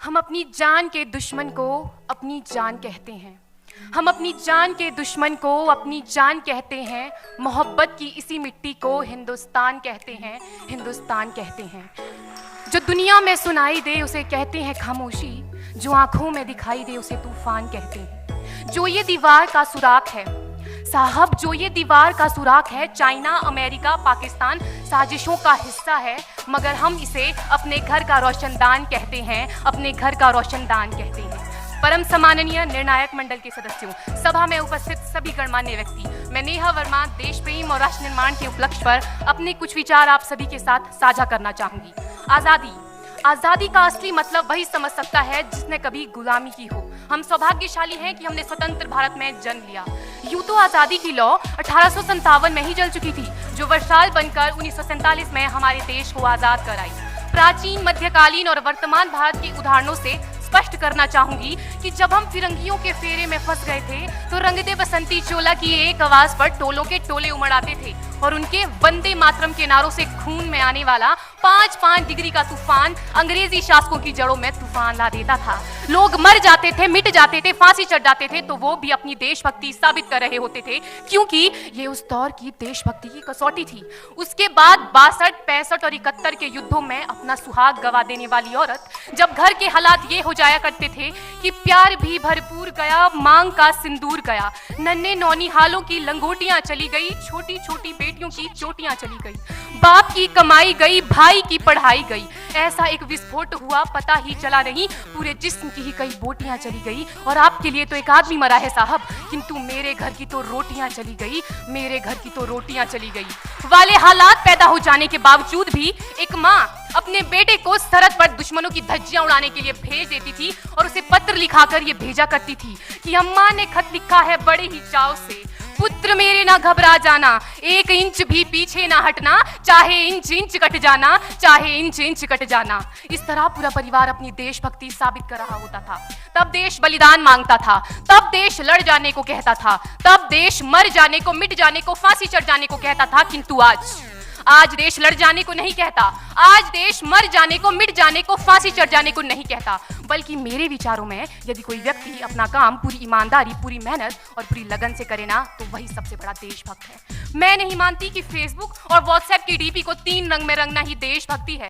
हम अपनी जान के दुश्मन को अपनी जान कहते हैं। हम अपनी जान के दुश्मन को अपनी जान कहते हैं। मोहब्बत की इसी मिट्टी को हिंदुस्तान कहते हैं, हिंदुस्तान कहते हैं। जो दुनिया में सुनाई दे उसे कहते हैं खामोशी, जो आंखों में दिखाई दे उसे तूफान कहते हैं। जो ये दीवार का सुराख है साहब, जो ये दीवार का सुराख है, चाइना, अमेरिका, पाकिस्तान साजिशों का हिस्सा है, मगर हम इसे अपने घर का रोशनदान कहते हैं, अपने घर का रोशनदान कहते हैं। परम सम्माननीय निर्णायक मंडल के सदस्यों, सभा में उपस्थित सभी गणमान्य व्यक्ति, मैं नेहा वर्मा देश प्रेम और राष्ट्र निर्माण के उपलक्ष्य पर अपने कुछ विचार आप सभी के साथ साझा करना चाहूंगी। आज़ादी का असली मतलब वही समझ सकता है जिसने कभी गुलामी की हो। हम सौभाग्यशाली हैं कि हमने स्वतंत्र भारत में जन्म लिया। यूं तो आज़ादी की लौ 1857 में ही जल चुकी थी, जो वर्षाल बनकर 1947 में हमारे देश को आज़ाद कराई। प्राचीन, मध्यकालीन और वर्तमान भारत के उदाहरणों से स्पष्ट करना चाहूंगी कि जब हम फिरंगियों के फेरे में फंस गए थे तो रंग दे बसंती चोला की एक आवाज पर टोलों के टोले उमड़ आते थे और उनके वंदे मातरम के नारों से खून में आने वाला 5-5 डिग्री का तूफान अंग्रेजी शासकों की जड़ों में तूफान ला देता था। लोग मर जाते थे, मिट जाते थे, फांसी चढ़ जाते थे, तो वो भी अपनी देशभक्ति साबित कर रहे होते थे, क्योंकि ये उस दौर की देशभक्ति की कसौटी थी। उसके बाद 62, 65 और 71 के युद्धों में अपना सुहाग गवा देने वाली औरत, जब घर के हालात ये हो जाया करते थे कि प्यार भी भरपूर गया, मांग का सिंदूर गया, नन्हे नौनिहालों की लंगोटियां चली गई, छोटी छोटी बेटियों की चोटियां चली गई, बाप की कमाई गई, भाई की पढ़ाई गई, ऐसा एक विस्फोट हुआ पता ही चला नहीं, पूरे जिस्म की ही कई बोटियां चली गई। और आपके लिए तो एक आदमी मरा है साहब, किंतु मेरे घर की तो रोटियां चली गई, मेरे घर की तो रोटियां चली गई वाले हालात पैदा हो जाने के बावजूद भी एक माँ अपने बेटे को सरहद पर दुश्मनों की धज्जियां उड़ाने के लिए भेज देती थी और उसे पत्र लिखाकर ये भेजा करती थी कि अम्मा ने खत लिखा है बड़े ही चाव से, पुत्र मेरे ना घबरा जाना, 1 इंच भी पीछे ना हटना, चाहे इंच इंच कट जाना, चाहे इंच इंच कट जाना। इस तरह पूरा परिवार अपनी देशभक्ति साबित कर रहा होता था। तब देश बलिदान मांगता था, तब देश लड़ जाने को कहता था, तब देश मर जाने को, मिट जाने को, फांसी चढ़ जाने को कहता था, किंतु आज देश लड़ जाने को नहीं कहता, आज देश मर जाने को, मिट जाने को, फांसी चढ़ जाने को नहीं कहता, बल्कि मेरे विचारों में यदि कोई व्यक्ति अपना काम पूरी ईमानदारी, पूरी मेहनत और पूरी लगन से करे ना, तो वही सबसे बड़ा देशभक्त है। मैं नहीं मानती कि फेसबुक और व्हाट्सएप की डीपी को 3 रंग में रंगना ही देशभक्ति है।